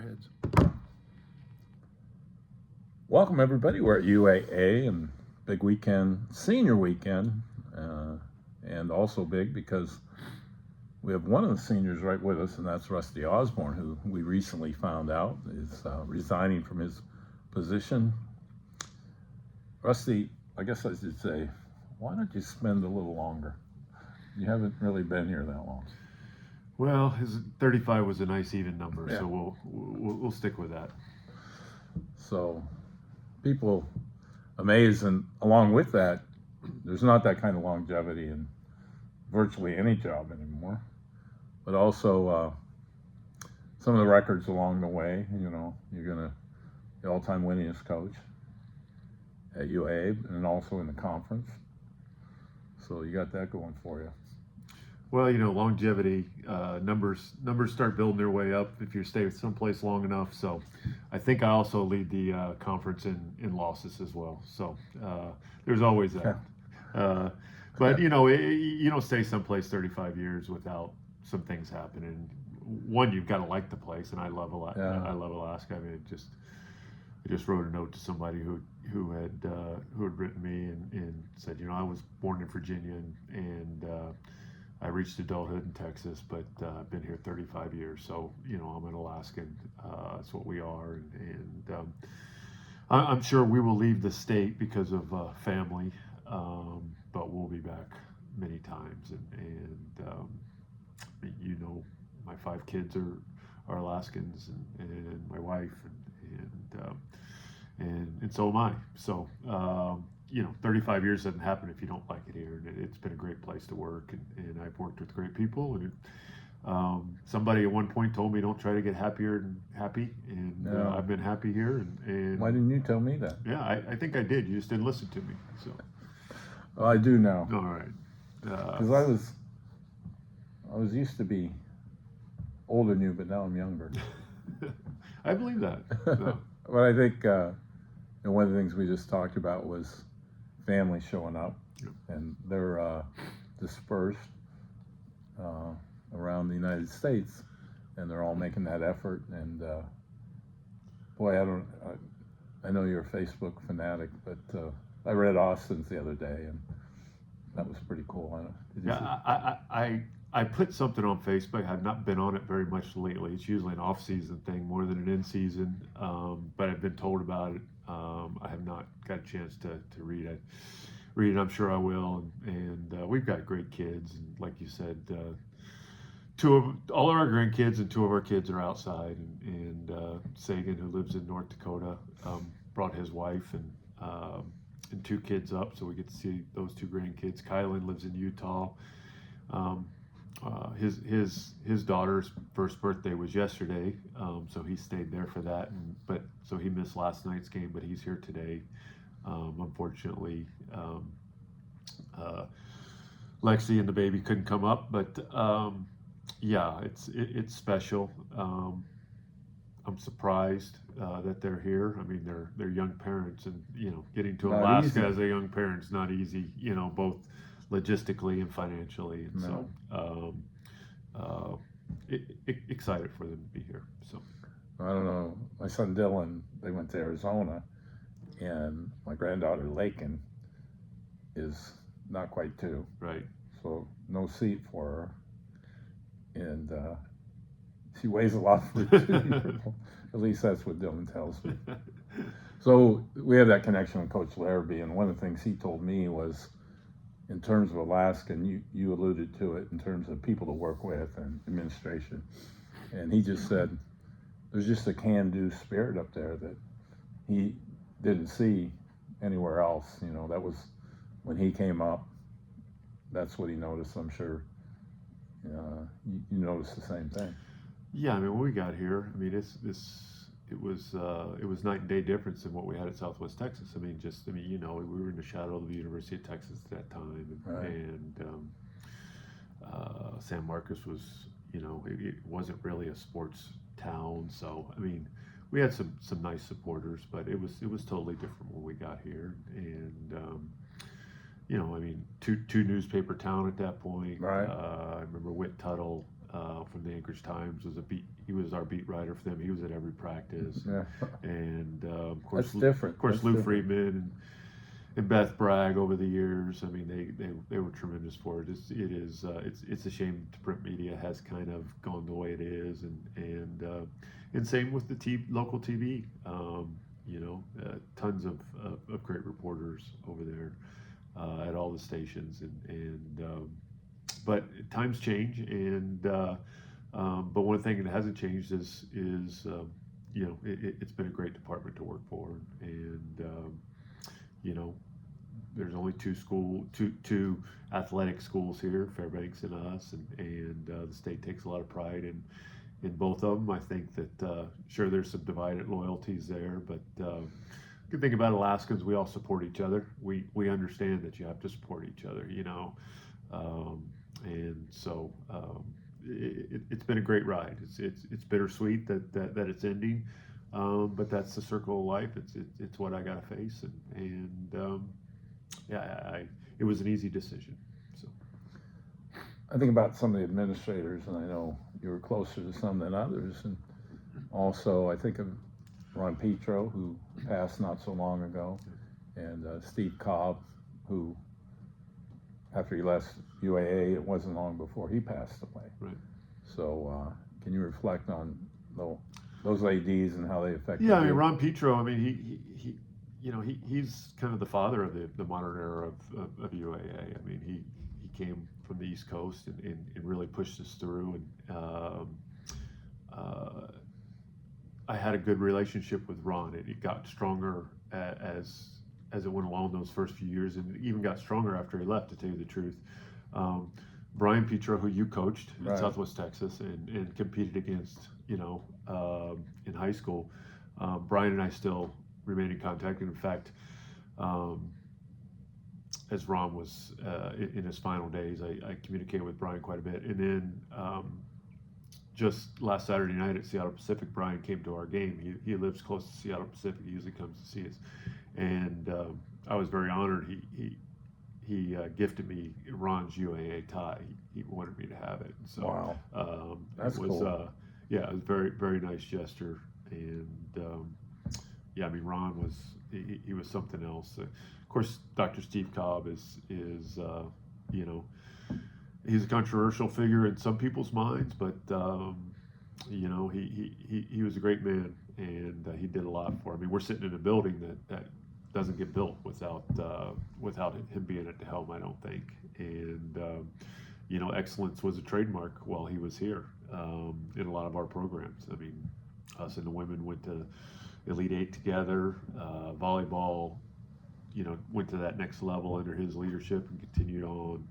heads. Welcome everybody. We're at UAA and big weekend, senior weekend, and also big because we have one of the seniors right with us, and that's Rusty Osborne, who we recently found out is resigning from his position. Rusty, I guess I should say, why don't you spend a little longer? You haven't really been here that long. Well, his 35 was a nice even number, Yeah. so we'll stick with that. So people amazed, and along with that, there's not that kind of longevity in virtually any job anymore. But also some of the records along the way. You know, you're gonna the all-time winningest coach at UA, and also in the conference. So you got that going for you. Well, you know, longevity numbers start building their way up if you stay someplace long enough. So I think I also lead the conference in losses as well. So there's always that. But you know, you don't stay someplace 35 years without some things happening. One, you've got to like the place, and I love Alaska. I mean, I just wrote a note to somebody who had written me and said, you know, I was born in Virginia and I reached adulthood in Texas, but I've been here 35 years. So, you know, I'm an Alaskan. That's what we are. And I'm sure we will leave the state because of family, but we'll be back many times. And you know, my 5 kids are Alaskans, and my wife, and so am I. So, you know, 35 years doesn't happen if you don't like it here. And it's been a great place to work, and I've worked with great people. And somebody at one point told me, don't try to get happier than happy. And I've been happy here. And why didn't you tell me that? Yeah, I think I did. You just didn't listen to me. So. Well, I do now. All right. Because I was used to be older than you, but now I'm younger. I believe that. No. But I think one of the things we just talked about was family showing up, and they're dispersed around the United States, and they're all making that effort. And boy, I know you're a Facebook fanatic, but I read Austin's the other day, and that was pretty cool. I put something on Facebook. I've not been on it very much lately. It's usually an off-season thing more than an in-season, but I've been told about it. I have not got a chance to read it. I'm sure I will. And we've got great kids, and like you said, all of our grandkids and 2 of our kids are outside. And Sagan, who lives in North Dakota, brought his wife and 2 kids up, so we get to see those 2 grandkids. Kylan lives in Utah. His daughter's first birthday was yesterday, so he stayed there for that. So he missed last night's game, but he's here today. Unfortunately, Lexi and the baby couldn't come up, but yeah, it's special. I'm surprised that they're here. I mean, they're young parents, and you know, getting to Alaska as a young parent is not easy. You know, both logistically and financially, and so excited for them to be here. So I don't know. My son Dylan, they went to Arizona, and my granddaughter Lakin is not quite 2. Right. So no seat for her, and she weighs a lot for a 2-year-old. At least that's what Dylan tells me. So we have that connection with Coach Larrabee, and one of the things he told me was, in terms of Alaska, and you alluded to it, in terms of people to work with and administration, and he just said there's just a can-do spirit up there that he didn't see anywhere else. You know, that was when he came up. That's what he noticed. I'm sure you noticed the same thing. Yeah, I mean, when we got here, I mean, it was night and day difference than what we had at Southwest Texas. I mean, you know, we were in the shadow of the University of Texas at that time, and San Marcos was, you know, it wasn't really a sports town. So I mean, we had some nice supporters, but it was totally different when we got here. And you know, I mean, two newspaper town at that point. Right. I remember Whit Tuttle from the Anchorage Times was he was our beat writer for them. He was at every practice, Yeah. and of course, That's different. Of course, That's Lou different. Friedman and Beth Bragg over the years. I mean, they were tremendous for it. It's a shame the print media has kind of gone the way it is, and same with the local TV. Tons of great reporters over there at all the stations, but times change, but one thing that hasn't changed it's been a great department to work for, and you know, there's only two athletic schools here, Fairbanks and us, and the state takes a lot of pride in both of them. I think that sure there's some divided loyalties there, but good thing about Alaskans, we all support each other. We understand that you have to support each other, and so it's been a great ride. It's bittersweet that it's ending, but that's the circle of life. It's what I got to face, and it was an easy decision. So I think about some of the administrators, and I know you were closer to some than others, and also I think of Ron Petro, who passed not so long ago, and Steve Cobb, who after he left UAA, it wasn't long before he passed away. Right. So can you reflect on those ADs and how they affected Yeah, I mean, you? Ron Petro. I mean, he's kind of the father of the modern era of UAA. I mean, he came from the East Coast and really pushed us through. And I had a good relationship with Ron. It got stronger as it went along those first few years, and it even got stronger after he left. To tell you the truth, Brian Petro, who you coached in Right. Southwest Texas and competed against, in high school, Brian and I still remain in contact. And in fact, as Ron was in his final days, I communicated with Brian quite a bit. And then just last Saturday night at Seattle Pacific, Brian came to our game. He lives close to Seattle Pacific. He usually comes to see us, and I was very honored. He gifted me Ron's UAA tie. He wanted me to have it. So, Wow, that's it was cool. it was very, very nice gesture. And I mean, Ron was he was something else. Of course, Dr. Steve Cobb is he's a controversial figure in some people's minds, but he was a great man, and he did a lot for. I mean, we're sitting in a building that doesn't get built without him being at the helm, I don't think. And excellence was a trademark while he was here in a lot of our programs. I mean, us and the women went to Elite Eight together. Volleyball, went to that next level under his leadership and continued on.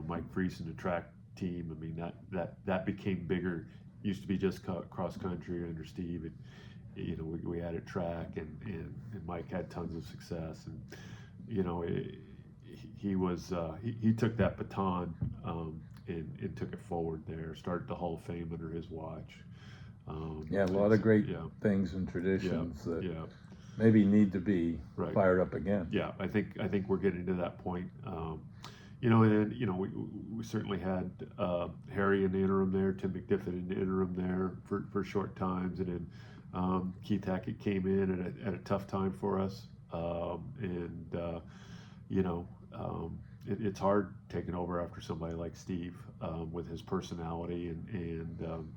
Mike Freese and the track team. I mean, that became bigger. Used to be just cross country under Steve. And, we added track, and Mike had tons of success. And he took that baton and took it forward there. Started the Hall of Fame under his watch. Yeah, a lot of great things and traditions that Yeah. maybe need to be Right. fired up again. Yeah, I think we're getting to that point. And then we certainly had Harry in the interim there, Tim McDiffin in the interim there for short times, and then Keith Hackett came in at a tough time for us. It's hard taking over after somebody like Steve with his personality, and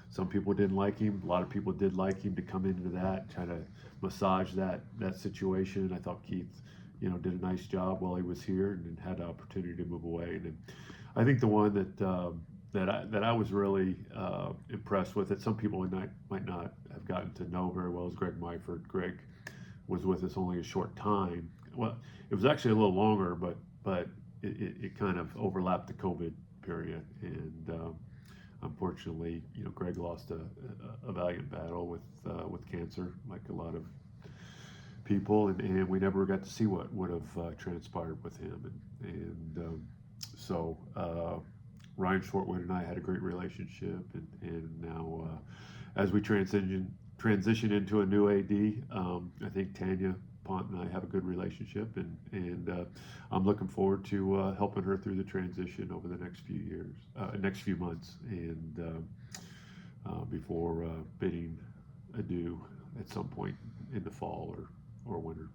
some people didn't like him. A lot of people did like him to come into that, try to massage that situation. I thought Keith did a nice job while he was here, and then had the opportunity to move away. And then I think the one that I was really impressed with, that some people might not have gotten to know very well, is Greg Myford. Greg was with us only a short time. Well, it was actually a little longer, but it kind of overlapped the COVID period, and unfortunately, Greg lost a valiant battle with cancer, like a lot of people, and we never got to see what would have transpired with him. So Ryan Shortwood and I had a great relationship, and now as we transition into a new AD, I think Tanya Pont and I have a good relationship, and I'm looking forward to helping her through the transition over the next few months, and before bidding adieu at some point in the fall or winter.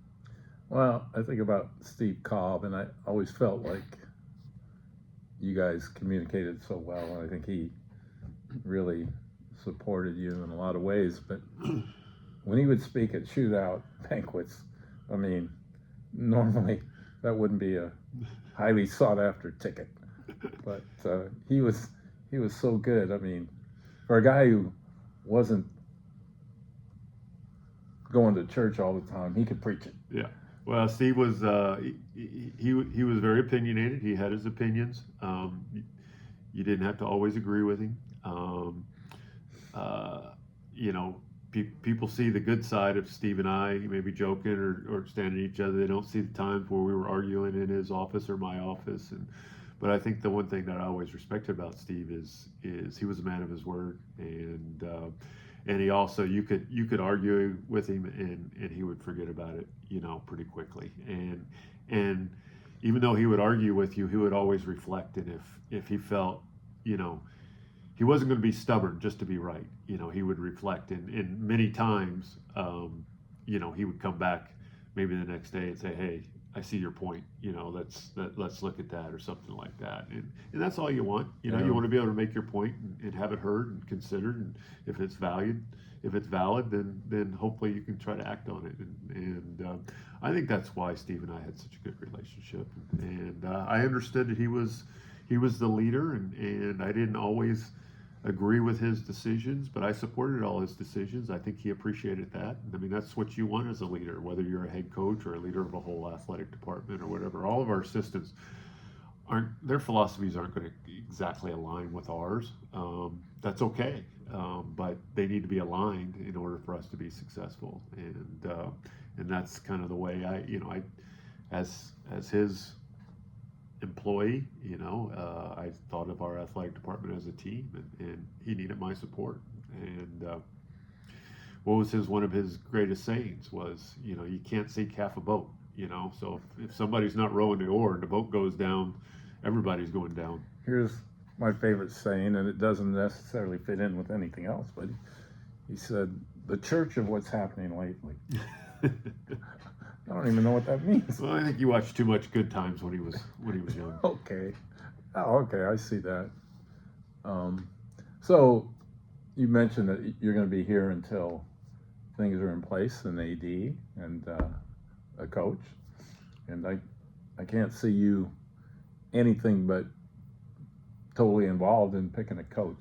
Well, I think about Steve Cobb, and I always felt like you guys communicated so well, and I think he really supported you in a lot of ways. But when he would speak at shootout banquets, I mean, normally that wouldn't be a highly sought after ticket, but he was so good. I mean, for a guy who wasn't going to church all the time, he could preach it. Yeah. Well, Steve was he was very opinionated. He had his opinions. You didn't have to always agree with him. You know, people see the good side of Steve and I, maybe joking or standing at each other. They don't see the times where we were arguing in his office or my office. But I think the one thing that I always respected about Steve is he was a man of his word, and he also you could argue with him and he would forget about it, you know, pretty quickly. And even though he would argue with you, he would always reflect. And if he felt, you know, he wasn't going to be stubborn just to be right, you know, he would reflect. And many times, you know, he would come back maybe the next day and say, hey, I see your point, you know, let's look at that or something like that. And that's all you want, you know. Yeah. You want to be able to make your point and have it heard and considered, and if it's valid, then hopefully you can try to act on it. And I think that's why Steve and I had such a good relationship. And I understood that he was the leader, and I didn't always agree with his decisions, but I supported all his decisions. I think he appreciated that. I mean, that's what you want as a leader, whether you're a head coach or a leader of a whole athletic department or whatever. All of our assistants their philosophies aren't going to exactly align with ours. That's okay, but they need to be aligned in order for us to be successful. And that's kind of the way I as his employee, you know, I thought of our athletic department as a team, and he needed my support. And what was one of his greatest sayings was, you know, you can't sink half a boat, you know. So if somebody's not rowing the oar and the boat goes down, everybody's going down. Here's my favorite saying, and it doesn't necessarily fit in with anything else, but he said, the church of what's happening lately. I don't even know what that means. Well, I think you watched too much Good Times when he was young. Okay. Oh, okay, I see that. So you mentioned that you're going to be here until things are in place, an AD and a coach, and I can't see you anything but totally involved in picking a coach.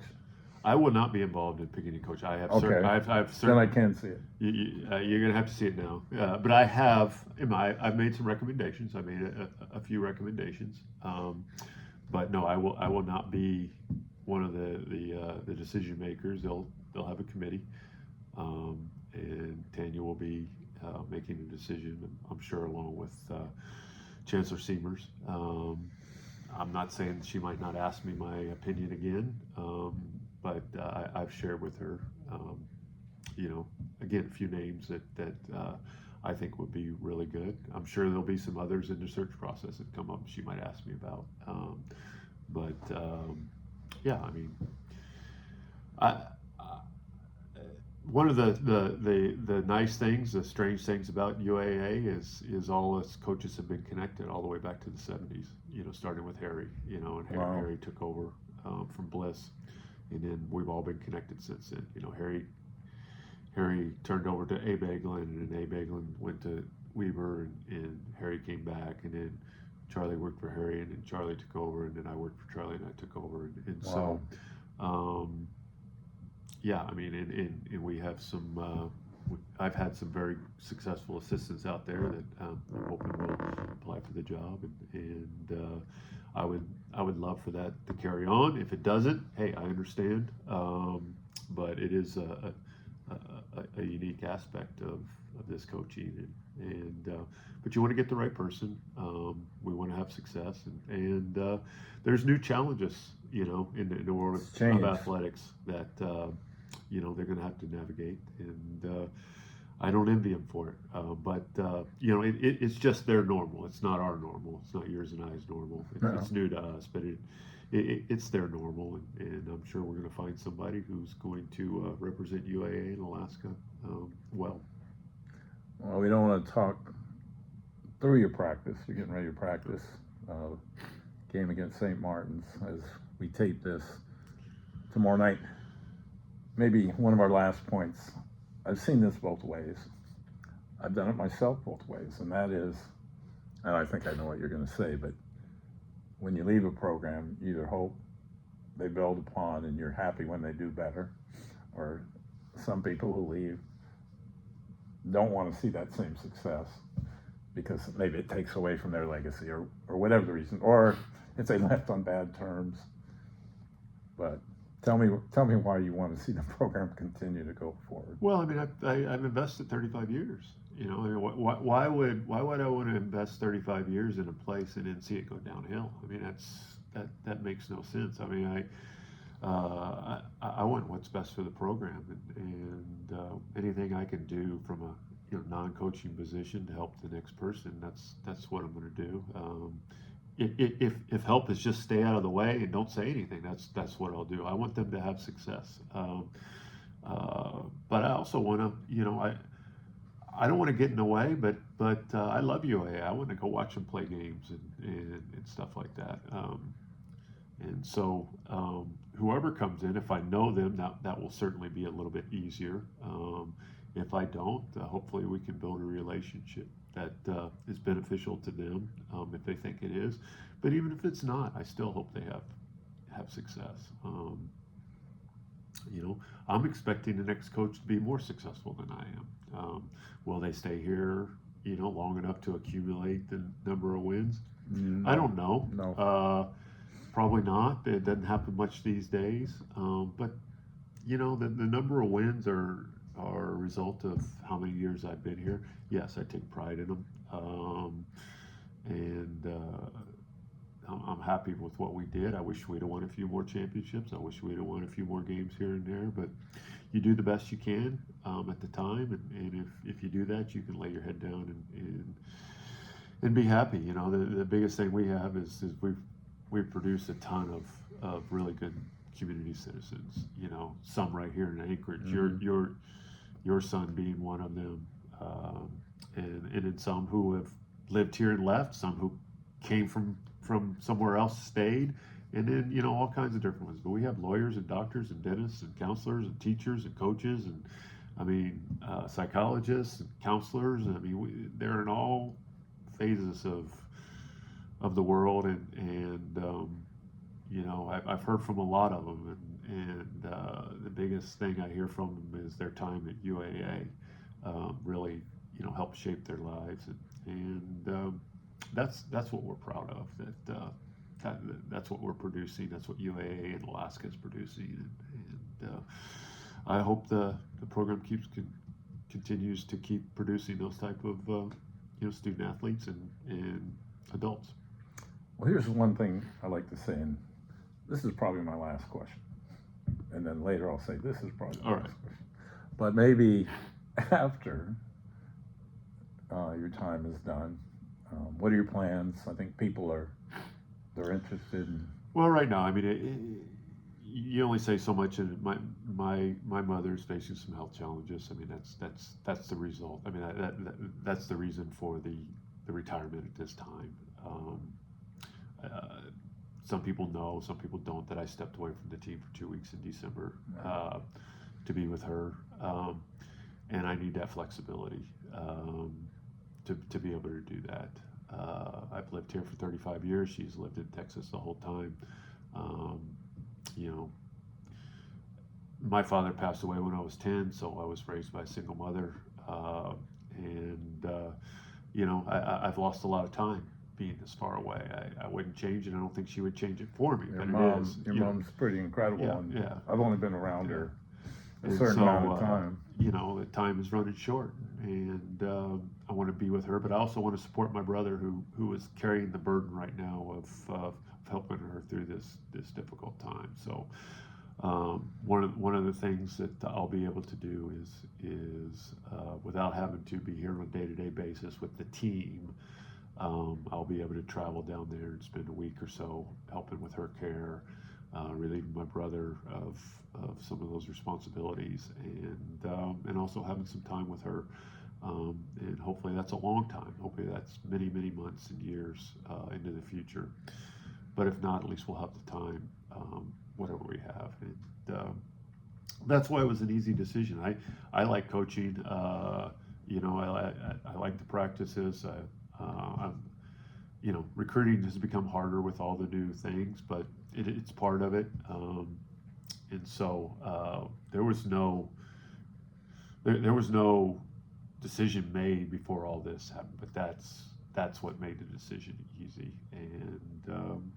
I will not be involved in picking a coach. I have Okay. Then I can see it. You're going to have to see it now. But I've made some recommendations. I made a few recommendations. But no, I will not be one of the decision makers. They'll have a committee, and Tanya will be making a decision, I'm sure, along with Chancellor Seamers. I'm not saying she might not ask me my opinion again, but I've shared with her, you know, again, a few names that I think would be really good. I'm sure there'll be some others in the search process that come up she might ask me about. Yeah, I mean, one of the nice things, the strange things about UAA is all us coaches have been connected all the way back to the 70s, you know, starting with Harry, you know, and Wow. Harry took over from Bliss, and then we've all been connected since then. You know, Harry turned over to Abe Eglin, and then Abe Eglin went to Weber, and Harry came back, and then Charlie worked for Harry, and then Charlie took over, and then I worked for Charlie, and I took over, and Wow. so yeah, I mean, and we have some. I've had some very successful assistants out there that I'm hoping will apply for the job, and I would love for that to carry on. If it doesn't, hey, I understand. But it is a unique aspect of this coaching, but you want to get the right person. We want to have success, and there's new challenges, you know, in the world of athletics that you know they're going to have to navigate. And I don't envy them for it. But you know, it's just their normal. It's not our normal. It's not yours and I's normal. No. It's new to us, but it's their normal, and I'm sure we're going to find somebody who's going to represent UAA in Alaska well. Well, we don't want to talk through your practice. You're getting ready to practice. Game against St. Martin's as we tape this tomorrow night. Maybe one of our last points. I've seen this both ways. I've done it myself both ways, and that is, and I think I know what you're going to say, but when you leave a program, you either hope they build upon and you're happy when they do better, or some people who leave don't want to see that same success because maybe it takes away from their legacy or whatever the reason, or if they left on bad terms. But tell me why you want to see the program continue to go forward. Well, I mean, I've invested 35 years. You know, I mean, why would I want to invest 35 years in a place and then see it go downhill? I mean, that makes no sense. I mean, I want what's best for the program, and anything I can do from a non-coaching position to help the next person, that's what I'm going to do. If help is just stay out of the way and don't say anything, that's what I'll do. I want them to have success, but I also want to, I don't want to get in the way, but I love UAA. I want to go watch them play games and stuff like that. And so whoever comes in, if I know them, that will certainly be a little bit easier. If I don't, hopefully we can build a relationship that is beneficial to them if they think it is. But even if it's not, I still hope they have success. I'm expecting the next coach to be more successful than I am. Will they stay here, long enough to accumulate the number of wins? No. I don't know. No. Probably not. It doesn't happen much these days. But the number of wins are a result of how many years I've been here. Yes, I take pride in them, and I'm happy with what we did. I wish we'd have won a few more championships. I wish we'd have won a few more games here and there. But you do the best you can at the time, and if you do that, you can lay your head down and be happy. The biggest thing we have is we've produced a ton of really good community citizens. Some right here in Anchorage. Mm-hmm. Your son being one of them, and then some who have lived here and left, some who came from somewhere else, stayed, and then all kinds of different ones. But we have lawyers and doctors and dentists and counselors and teachers and coaches and psychologists and counselors. I mean, they're in all phases of the world, and I've heard from a lot of them, and the biggest thing I hear from them is their time at UAA really helped shape their lives, and that's what we're proud of. That's what we're producing. That's what UAA and Alaska is producing, and I hope the program continues to keep producing those type of student athletes and adults. Well, here's one thing I like to say, and this is probably my last question, and then later I'll say this is probably my last question. But maybe after your time is done, what are your plans? I think people they're interested in. Well, right now, I mean, you only say so much, and my mother's facing some health challenges. I mean, that's the result. I mean, that's the reason for the retirement at this time. Some people know, some people don't, that I stepped away from the team for 2 weeks in December to be with her, and I need that flexibility to be able to do that. I've lived here for 35 years. She's lived in Texas the whole time. My father passed away when I was 10, so I was raised by a single mother, and I've lost a lot of time being this far away. I wouldn't change it. I don't think she would change it for me. Your mom's pretty incredible. Yeah. I've only been around her a certain amount of time. The time is running short, and I want to be with her, but I also want to support my brother who is carrying the burden right now of helping her through this difficult time. So one of the things that I'll be able to do is without having to be here on a day-to-day basis with the team, I'll be able to travel down there and spend a week or so helping with her care, relieving my brother of some of those responsibilities, and also having some time with her. And hopefully that's a long time. Hopefully that's many, many months and years into the future. But if not, at least we'll have the time, whatever we have. And that's why it was an easy decision. I like coaching. I like the practices. Recruiting has become harder with all the new things, but it's part of it. And so there was no decision made before all this happened. But that's what made the decision easy. And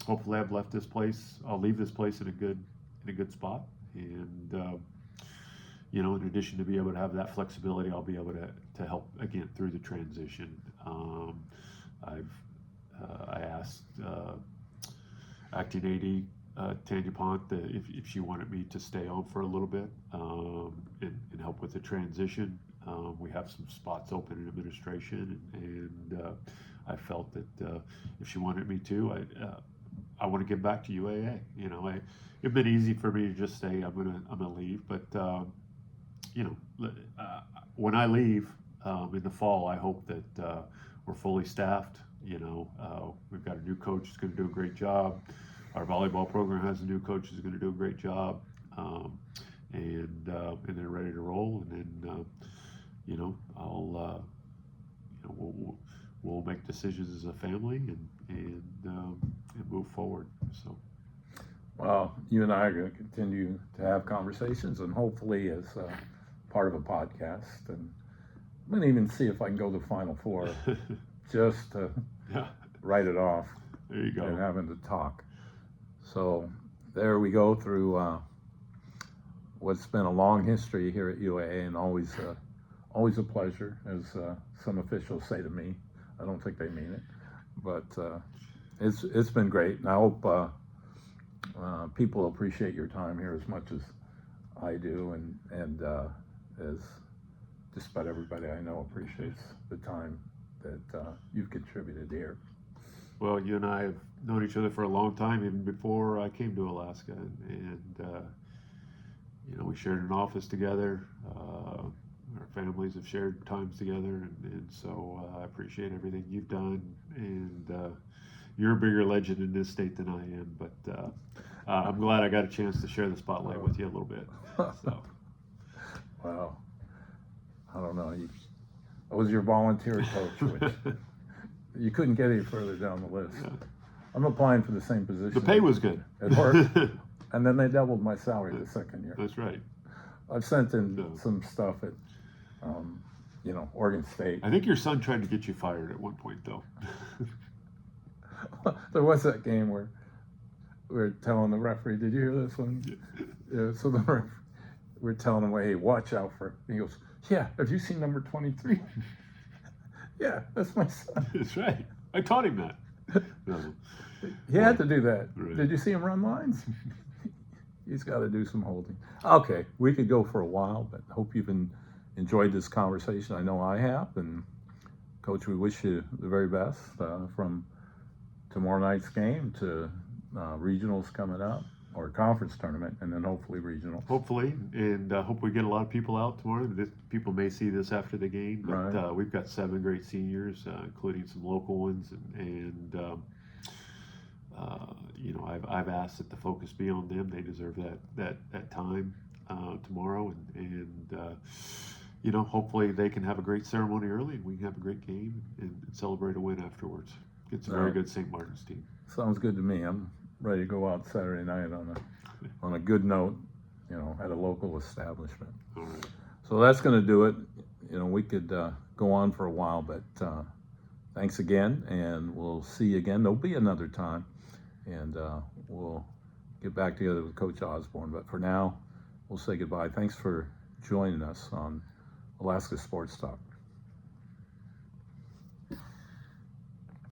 hopefully, I've left this place. I'll leave this place in a good spot. And in addition to be able to have that flexibility, I'll be able to help again through the transition. I asked acting AD Tanya Pont if she wanted me to stay on for a little bit and help with the transition. We have some spots open in administration, and I felt that if she wanted me to, I want to get back to UAA. It'd been easy for me to just say I'm gonna leave, but when I leave in the fall, I hope that we're fully staffed. We've got a new coach who's going to do a great job. Our volleyball program has a new coach who's going to do a great job, and they're ready to roll. And then we'll make decisions as a family and move forward. So. Well, you and I are going to continue to have conversations, and hopefully as part of a podcast. And I'm going to even see if I can go to the Final Four just to write it off. There you go. And having to talk. So there we go through what's been a long history here at UAA, and always a pleasure, as some officials say to me. I don't think they mean it, but it's been great, and I hope people appreciate your time here as much as I do, and as just about everybody I know appreciates the time that you've contributed here. Well, you and I have known each other for a long time, even before I came to Alaska, and we shared an office together. Our families have shared times together, and so I appreciate everything you've done. And you're a bigger legend in this state than I am, but I'm glad I got a chance to share the spotlight with you a little bit. So. Wow. I don't know. I was your volunteer coach, which you couldn't get any further down the list. Yeah. I'm applying for the same position. The pay was good. At work, and then they doubled my salary the second year. That's right. I've sent in some stuff at, Oregon State. I think your son tried to get you fired at one point, though. There was that game where we were telling the referee, did you hear this one? Yeah, so the referee, we're telling him, hey, watch out for it. And he goes, yeah, have you seen number 23? Yeah, that's my son. That's right. I taught him that. No. He had to do that. Right. Did you see him run lines? He's got to do some holding. Okay, we could go for a while, but hope you've enjoyed this conversation. I know I have. And Coach, we wish you the very best from tomorrow night's game to regionals coming up, or conference tournament, and then hopefully regional. Hopefully, and hope we get a lot of people out tomorrow. People may see this after the game, but Right. We've got 7 great seniors, including some local ones, and I've asked that the focus be on them. They deserve that time tomorrow, and hopefully they can have a great ceremony early, and we can have a great game and celebrate a win afterwards. It's a very good St. Martin's team. Sounds good to me. I'm ready to go out Saturday night on a good note, at a local establishment. All right. So that's going to do it. We could go on for a while, but thanks again, and we'll see you again. There'll be another time, and we'll get back together with Coach Osborne. But for now, we'll say goodbye. Thanks for joining us on Alaska Sports Talk.